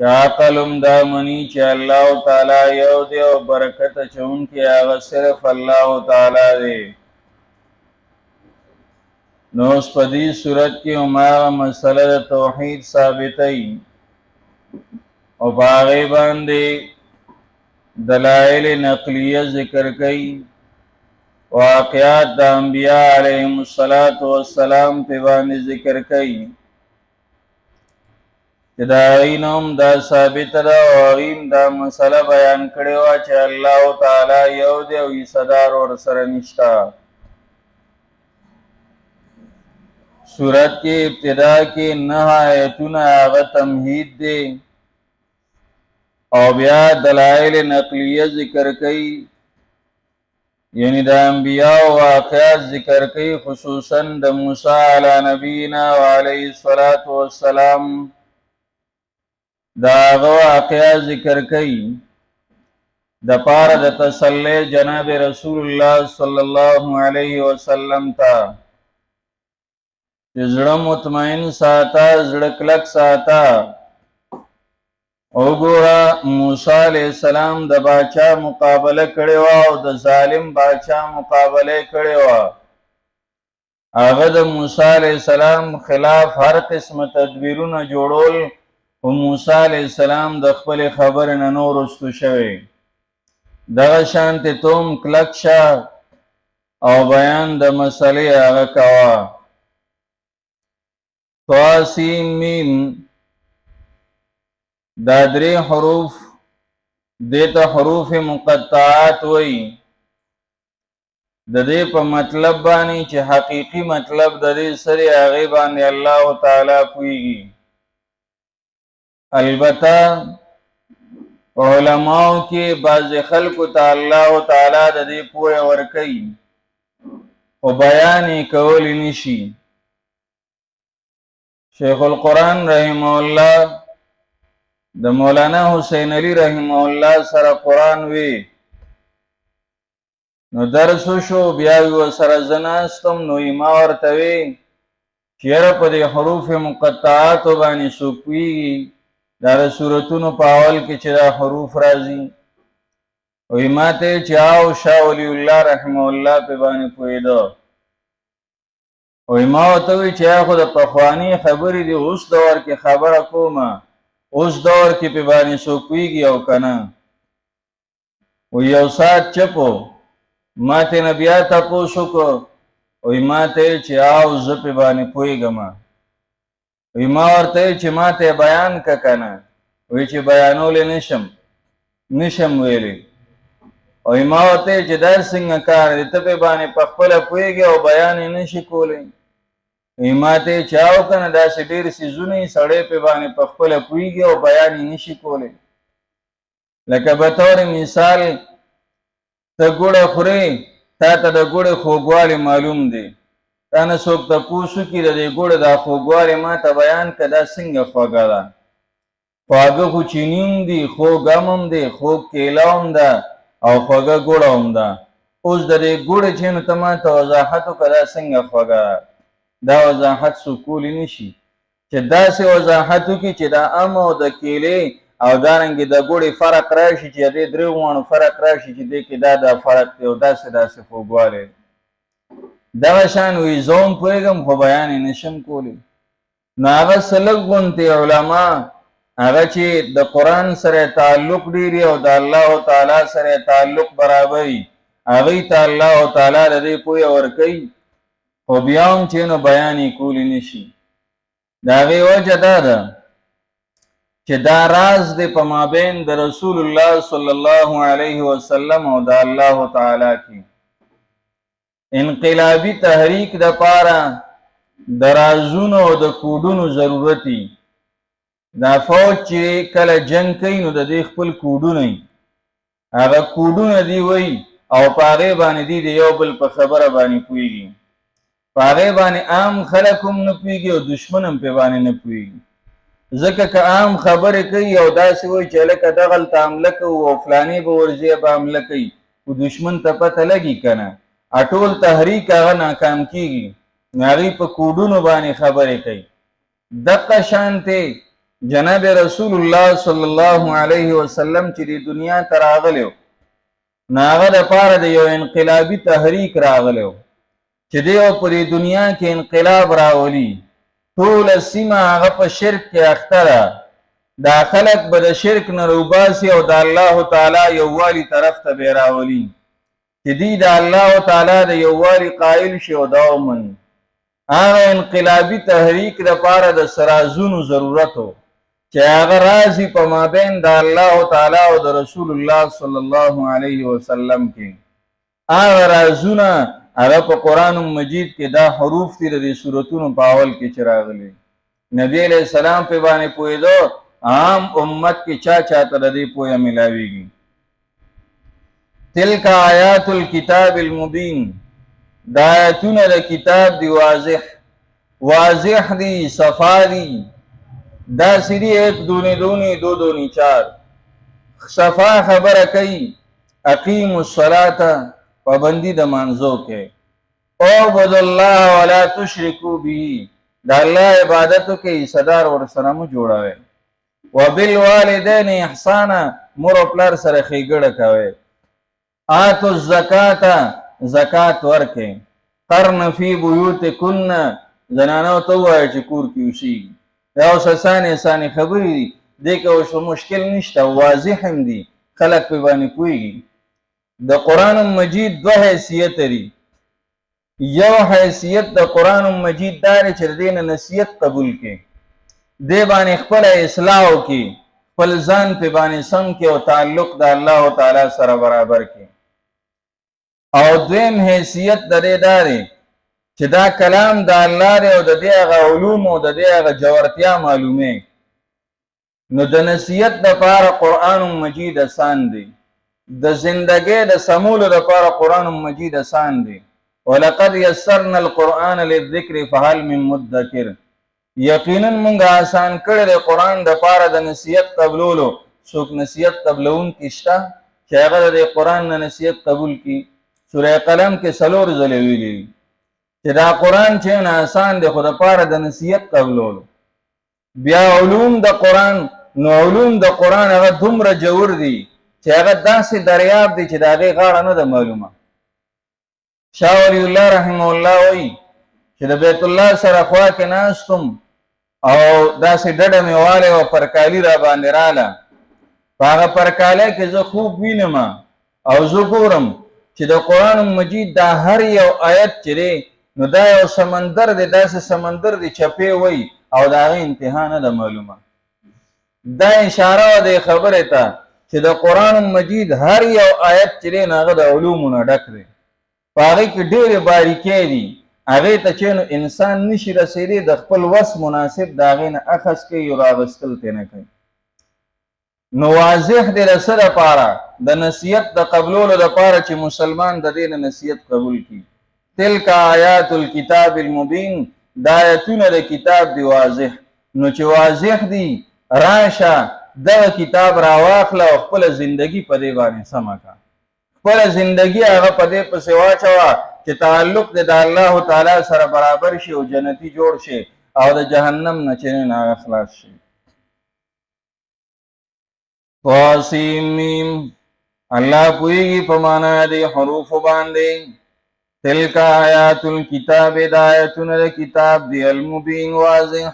چې عقل هم دا مني چې الله تعالی یو دی او برکت اچونکی هغه صرف الله تعالی دی. نو اوس په دې صورت کې هماغه مسله د توحید ثابتوي او په هغې باندې دلایل نقلیه ذکر کوي، واقعات د انبیاء علیهم السلام په باندې ذکر کوي چې دا غینوم دا ثابت ده او غیم دا مسله بیان کړې وه چې الله تعالی یو دی او حصه‌دار ورسره نشته. سورت کې ابتدا کې 9 آیتونه هغه تمهید دی او بیا دلایل نقلیه ذکر کوي، یعنی د انبیاء واقعات ذکر کوي، خصوصا د موسی علی نبینا و علیه السلام دا هغه واقعات ذکر کوي د پاره د تسلی جناب رسول الله صلی الله علیه وسلم ته چې زړه مطمئن ساته، زړه کلک ساته. وګوره موسی علیه السلام د باچا مقابله کړې وه او د ظالم باچا مقابله کړې وه. هغه د موسی علیه السلام خلاف هر قسمه تدبیرونه جوړول، خو موسی علیه السلام د خپلې خبرې نه نو رستو شوی. دغه شانتې توم کلک شه او بیان د مسلې هغه کوه. طاسیم میم دا 3 حروف دیتا حروف مقطعات وی. د دې په مطلب باندې چې حقیقی مطلب د دې سره هغه باندې الله تعالی پويږي. البته علماء کې بعض خلکو ته الله تعالی د دې پوهه ورکړي او بیان کول نشي. شیخ القرآن رحمه الله د مولانا حسین علی رحمه الله سره قرآن وی، نو درس شو بیا و سره زناستم، نو ما ورته وی چې یاره په دې حروف مقطعات باندې څوک پوهېږي، دا د سورتونو په اول کې چې دا حروف راځي. وی ما ته چې او شاه ولی الله رحمه الله په باندې پوهېده. وی ما ورته وی چې خو د پخواني خبرې دي، اوس دور کې خبره کومه، اوس دور کې په باندې څوک پوهېږي او که نه. وی یو ساعت چپو، ما ته نه بیا تپوس وکړو. وی ما ته چې او زه په باندې پوهېږم. وی ما ورته چې ما ته بیان که که نه. وی چې بیانولی نشم ویلی. وی ما ورته چې دا څنګه کار دی، ته په باندې پخپله پوهېږې او بیان یې نشي کولی. وی ما ته چې او که نه داسې ډېر څیزونه یې سړی په باندې پخپله پوهېږي او بیان یې نشي کولی. لکه به طور مثال ته ګوړه خورې، تا ته د ګوړې خوږوالی معلوم دی، تا نه څوک تپوس وکړي د دې ګوړې دا خوږوالی ما ته بیان که دا څنګه خوږه ده. خواږه خو چیني هم دي، خوږ ام هم دی، خوږ کیله هم ده او خوږه ګوړه هم ده. اوس د دې ګوړې چې نو ته ما ته وضاحت وکړه دا څنګه خوږه ده، دا وضاحت څوک کولی نشي. چې داسې وضاحت وکړي چې د ام او د کیلې او دارنګې د ګوړې فرق راشي، چې د دې 3 غوڼو فرق راشي چې دې کې دا فرق دی او داسې خوږوالی. دغه شان وي زه هم پوهېږم خو بیان یې نشم کولی. نو هغه څه لږ غوندې علما هغه چې د قرآن سره تعلق ډېري او د الله تعالی سره تعلق برابري، هغوی ته الله تعالی د دې پوهه ورکوي، خو بیا هم چې نو بیان یې کولی نشي. د هغې وجه دا ده چې دا راز دی په مابین د رسول الله صلی الله علیه وسلم او د الله تعالی کې. انقلابی تحریک د پاره د رازونو او د کوډونو ضرورتي. دا فوج چې کله جنگ کوي نو د دې خپل کوډونه وي، هغه کوډونه دی وی او په هغې باندې دی د یو بل په خبره باندې پوهېږي. په هغې باندې عام خلک هم نه پوهېږي او دشمن هم پې باندې نه پوهېږي. ځکه که عام خبرې کوي او داسې وایي چې هلکه دغلته حمله کوو او فلانې به ورځې به حمله کوي، خو دشمن ته پته لګي که نه، ټول تحریک هغه ناکام کېږي. نو هغوی په کوډونو باندې خبرې کوي. دقه شانتې جناب رسول الله صلی الله علیه وسلم چې د دنیا ته راغلی و، نو هغه دپاره د یو انقلابي تحریک راغلی و چې دی په دې دنیا کې انقلاب راولي. ټوله سیمه هغه په شرک کې اخته ده. دا خلک به د شرک نه روباسي او د الله تعالی یووالي طرف ته به راولي چې دی د الله تعالی د یووالي قایل شي او دا ومني. هغه انقلابي تحریک دپاره د سرازونو ضرورت و چې هغه رازي په مابین د الله تعالی او د رسول الله صلی الله علیه وسلم کې. هغه رازونه هغه په قرآن مجید کې دا حروف دي د دې سورتونو په اول کې چې راغلي. نبی علیہ السلام په باندې پوهېدو، عام امت کې چا چاته د دې پوهه ملاویږي. تلک آیات الکتاب المبین، دا آیتونه د کتاب دی واضح دی، صفا دی. دا سری ایک دونی دونی دو دونی چار صفا خبره کوي. اقیم الصلاة، پابندی د مانځو کې. اعبدوا الله ولا تشرکوا به، د الله عبادتو کې حصدار ورسره مه جوړوئ. وبالوالدین احسانا، مور او پلار سره ښېګړه کوئ. آتوا الزکاة، زکات ورکئ. قرن فی بیوتکن، زنانو ته ووایه چې کور کې اوسېږي. دا اوس اسانې خبرې دي، دې کې اوس مشکل نشته، واضح هم دي، خلک پې باندې پوهېږي. د قرآن مجید دو حیثیت لري. یو حیثیت د قرآن مجید دا دی چې د دې نه نصیحت قبول کړي، دې باندې خپله اصلاح وکړي، خپل ځان پې باندې سم کړي او تعلق د الله تعالی سره برابر کړي. او دویم حیثیت د دې دا دی چې دا کلام د الله دی او د دې هغه علوم او د دې هغه جوړتیا معلومې. نو د نصیحت دپاره قرآن مجید آسان دی، د زندګۍ د سمولو دپاره قرآن مجید آسان دی. ولقد یسرنا القرآن للذکر فهل من مدکر، یقینا مونږ آسان کړی دی قرآن دپاره د نصیحت قبلولو. څوک نصیحت قبلونکي شته چې هغه د قرآن نه نصیحت قبول کړي؟ سوره قلم کې 4 ځلې ویلي چې دا قرآن چې نه آسان دی خو دپاره د نصیحت قبلولو. بیا علوم د قرآن، نو علوم د قرآن هغه دومره جوړ دي چې هغه داسې دریاب دی چې د هغې غاړه نه ده معلومه. شاه ولی الله رحمه الله وایي چې د بیت الله سره خوا کې ناستم او داسې ډډه مې والی وه، پرکالي را باندې راله. په هغه پرکالی کې زه خوب وینم او زه ګورم چې د قرآن مجید دا هر یو آیت چې دی نو دا یو سمندر دی، داسې سمندر دی چپې وی او د هغې انتها نه ده معلومه. دا اشاره وه دې خبرې ته چې د قرآن مجید هر یو آیت چې دی نو هغه د علومو نه ډک دی، په هغې کې ډېرې باریکۍ دي. هغې ته چې نو انسان نشي رسېدی، د خپل وس مناسب د هغې نه اخذ کوي او راغستل ترې نه کوي. نو واضح دی د څه دپاره؟ د نصیحت د قبلولو دپاره چې مسلمان د دې نه نصیحت قبول کړي. تلک آیات الکتاب المبین، دا آیتونه د کتاب دی واضح. نو چې واضح دی، راشه دغه کتاب راواخله او خپله زندګي په دې باندې سمه کړه. خپله زندګي هغه په دې پسې واچوه چې تعلق دې د الله تعالی سره برابر شي او جنتي جوړ شي او د جهنم نه چې نه هغه خلاص شي. طاسیم، الله پوهېږي په معنا د حروفو باندې. تلک آیات الکتاب، د آیتونه د کتاب دی المبین واضح.